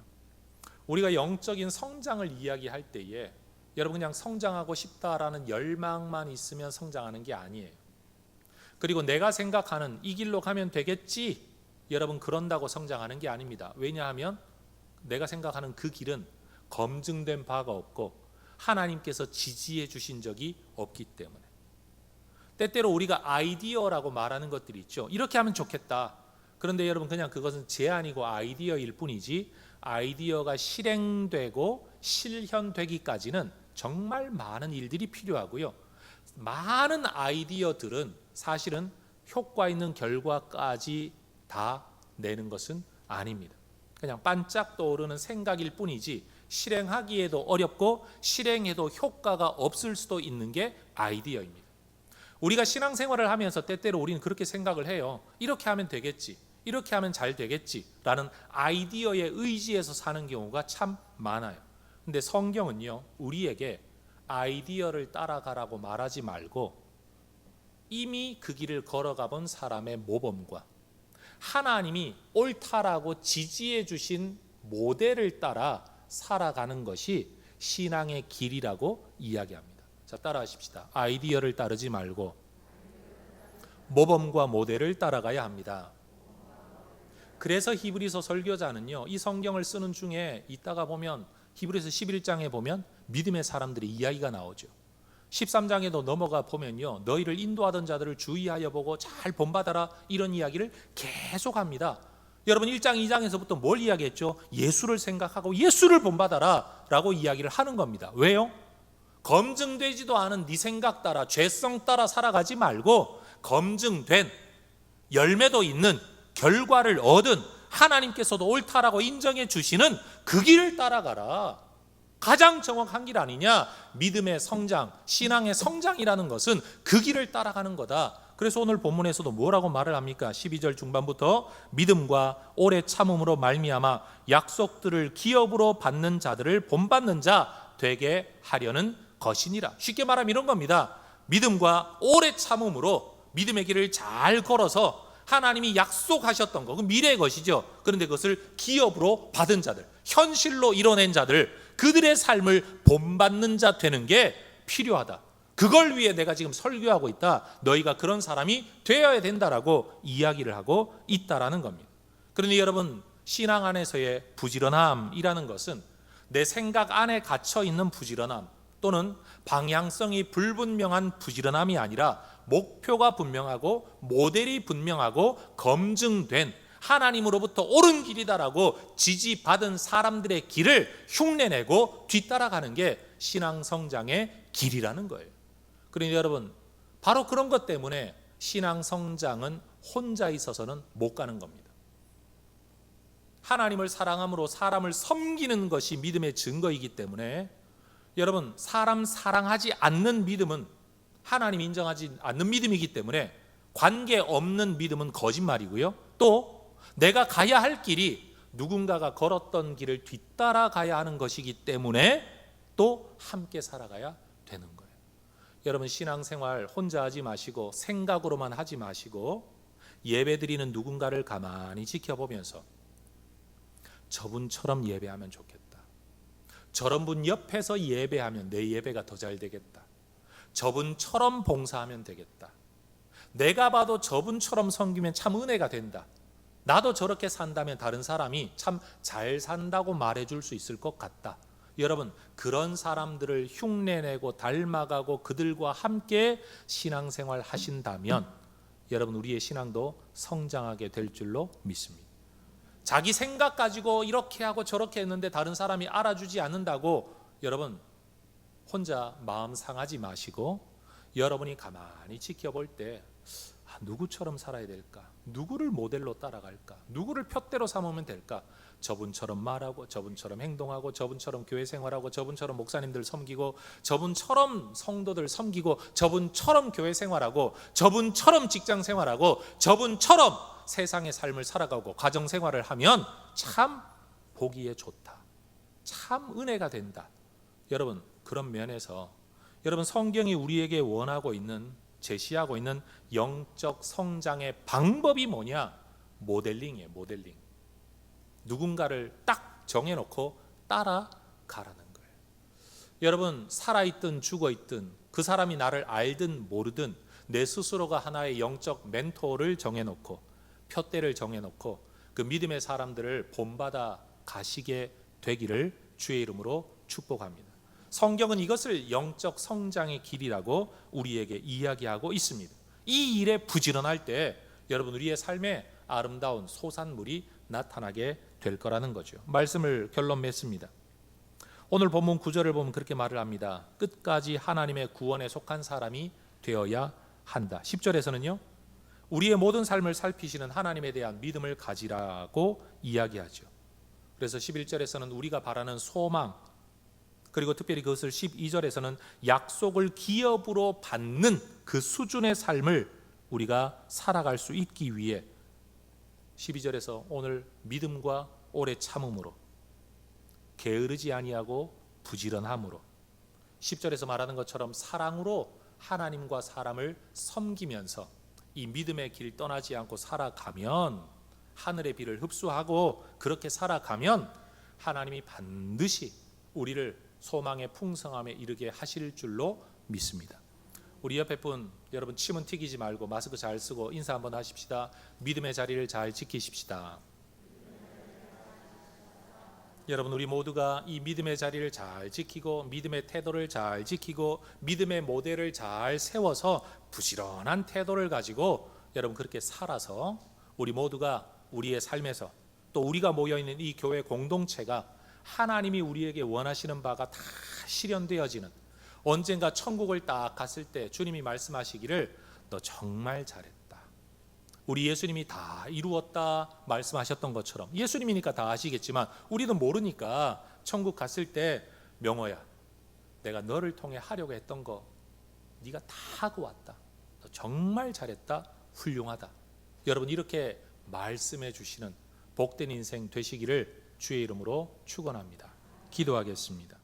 우리가 영적인 성장을 이야기할 때에 여러분 그냥 성장하고 싶다라는 열망만 있으면 성장하는 게 아니에요. 그리고 내가 생각하는 이 길로 가면 되겠지, 여러분 그런다고 성장하는 게 아닙니다. 왜냐하면 내가 생각하는 그 길은 검증된 바가 없고 하나님께서 지지해 주신 적이 없기 때문에. 때때로 우리가 아이디어라고 말하는 것들이 있죠. 이렇게 하면 좋겠다. 그런데 여러분 그냥 그것은 제안이고 아이디어일 뿐이지 아이디어가 실행되고 실현되기까지는 정말 많은 일들이 필요하고요. 많은 아이디어들은 사실은 효과 있는 결과까지 다 내는 것은 아닙니다. 그냥 반짝 떠오르는 생각일 뿐이지 실행하기에도 어렵고 실행해도 효과가 없을 수도 있는 게 아이디어입니다. 우리가 신앙생활을 하면서 때때로 우리는 그렇게 생각을 해요. 이렇게 하면 되겠지, 이렇게 하면 잘 되겠지 라는 아이디어에 의지해서 사는 경우가 참 많아요. 근데 성경은요 우리에게 아이디어를 따라가라고 말하지 말고 이미 그 길을 걸어가 본 사람의 모범과 하나님이 옳다라고 지지해 주신 모델을 따라 살아가는 것이 신앙의 길이라고 이야기합니다. 자, 따라하십시다. 아이디어를 따르지 말고 모범과 모델을 따라가야 합니다. 그래서 히브리서 설교자는요, 이 성경을 쓰는 중에 있다가 보면 히브리서 11장에 보면 믿음의 사람들의 이야기가 나오죠. 13장에도 넘어가 보면요, 너희를 인도하던 자들을 주의하여 보고 잘 본받아라, 이런 이야기를 계속합니다. 여러분 1장 2장에서부터 뭘 이야기했죠? 예수를 생각하고 예수를 본받아라 라고 이야기를 하는 겁니다. 왜요? 검증되지도 않은 네 생각 따라, 죄성 따라 살아가지 말고 검증된, 열매도 있는, 결과를 얻은, 하나님께서도 옳다라고 인정해 주시는 그 길을 따라가라. 가장 정확한 길 아니냐? 믿음의 성장, 신앙의 성장이라는 것은 그 길을 따라가는 거다. 그래서 오늘 본문에서도 뭐라고 말을 합니까? 12절 중반부터 믿음과 오래 참음으로 말미암아 약속들을 기업으로 받는 자들을 본받는 자 되게 하려는 것이니라. 쉽게 말하면 이런 겁니다. 믿음과 오래 참음으로 믿음의 길을 잘 걸어서 하나님이 약속하셨던 거, 그 미래의 것이죠. 그런데 그것을 기업으로 받은 자들, 현실로 이뤄낸 자들, 그들의 삶을 본받는 자 되는 게 필요하다. 그걸 위해 내가 지금 설교하고 있다. 너희가 그런 사람이 되어야 된다라고 이야기를 하고 있다라는 겁니다. 그러니 여러분, 신앙 안에서의 부지런함이라는 것은 내 생각 안에 갇혀 있는 부지런함, 또는 방향성이 불분명한 부지런함이 아니라 목표가 분명하고 모델이 분명하고 검증된 하나님으로부터 옳은 길이다라고 지지받은 사람들의 길을 흉내내고 뒤따라가는 게 신앙 성장의 길이라는 거예요. 그러니 여러분, 바로 그런 것 때문에 신앙 성장은 혼자 있어서는 못 가는 겁니다. 하나님을 사랑함으로 사람을 섬기는 것이 믿음의 증거이기 때문에 여러분, 사람 사랑하지 않는 믿음은 하나님 인정하지 않는 믿음이기 때문에 관계없는 믿음은 거짓말이고요. 또 내가 가야 할 길이 누군가가 걸었던 길을 뒤따라 가야 하는 것이기 때문에 또 함께 살아가야 되는 거예요. 여러분, 신앙생활 혼자 하지 마시고 생각으로만 하지 마시고 예배드리는 누군가를 가만히 지켜보면서 저분처럼 예배하면 좋겠다. 저런 분 옆에서 예배하면 내 예배가 더 잘 되겠다. 저분처럼 봉사하면 되겠다. 내가 봐도 저분처럼 섬기면 참 은혜가 된다. 나도 저렇게 산다면 다른 사람이 참 잘 산다고 말해줄 수 있을 것 같다. 여러분, 그런 사람들을 흉내내고 닮아가고 그들과 함께 신앙생활 하신다면 여러분, 우리의 신앙도 성장하게 될 줄로 믿습니다. 자기 생각 가지고 이렇게 하고 저렇게 했는데 다른 사람이 알아주지 않는다고 여러분 혼자 마음 상하지 마시고 여러분이 가만히 지켜볼 때 누구처럼 살아야 될까? 누구를 모델로 따라갈까? 누구를 푯대로 삼으면 될까? 저분처럼 말하고 저분처럼 행동하고 저분처럼 교회 생활하고 저분처럼 목사님들 섬기고 저분처럼 성도들 섬기고 저분처럼 교회 생활하고 저분처럼 직장 생활하고 저분처럼 세상의 삶을 살아가고 가정 생활을 하면 참 보기에 좋다. 참 은혜가 된다. 여러분, 그런 면에서 여러분, 성경이 우리에게 원하고 있는, 제시하고 있는 영적 성장의 방법이 뭐냐? 모델링이에요. 모델링. 누군가를 딱 정해놓고 따라가라는 거예요. 여러분, 살아있든 죽어있든 그 사람이 나를 알든 모르든 내 스스로가 하나의 영적 멘토를 정해놓고 푯대를 정해놓고 그 믿음의 사람들을 본받아 가시게 되기를 주의 이름으로 축복합니다. 성경은 이것을 영적 성장의 길이라고 우리에게 이야기하고 있습니다. 이 일에 부지런할 때 여러분, 우리의 삶에 아름다운 소산물이 나타나게 될 거라는 거죠. 말씀을 결론 맺습니다. 오늘 본문 9절을 보면 그렇게 말을 합니다. 끝까지 하나님의 구원에 속한 사람이 되어야 한다. 10절에서는요, 우리의 모든 삶을 살피시는 하나님에 대한 믿음을 가지라고 이야기하죠. 그래서 11절에서는 우리가 바라는 소망, 그리고 특별히 그것을 12절에서는 약속을 기업으로 받는 그 수준의 삶을 우리가 살아갈 수 있기 위해 12절에서 오늘 믿음과 오래 참음으로, 게으르지 아니하고 부지런함으로, 10절에서 말하는 것처럼 사랑으로 하나님과 사람을 섬기면서 이 믿음의 길 떠나지 않고 살아가면, 하늘의 비를 흡수하고 그렇게 살아가면 하나님이 반드시 우리를 소망의 풍성함에 이르게 하실 줄로 믿습니다. 우리 옆에 분 여러분 침은 튀기지 말고 마스크 잘 쓰고 인사 한번 하십시다. 믿음의 자리를 잘 지키십시다. 여러분 우리 모두가 이 믿음의 자리를 잘 지키고 믿음의 태도를 잘 지키고 믿음의 모델을 잘 세워서 부지런한 태도를 가지고 여러분 그렇게 살아서 우리 모두가 우리의 삶에서 또 우리가 모여있는 이 교회 공동체가 하나님이 우리에게 원하시는 바가 다 실현되어지는 언젠가 천국을 딱 갔을 때 주님이 말씀하시기를 너 정말 잘했다. 우리 예수님이 다 이루었다 말씀하셨던 것처럼 예수님이니까 다 아시겠지만 우리는 모르니까 천국 갔을 때 명호야 내가 너를 통해 하려고 했던 거 네가 다 하고 왔다. 너 정말 잘했다. 훌륭하다. 여러분 이렇게 말씀해 주시는 복된 인생 되시기를 주의 이름으로 축원합니다. 기도하겠습니다.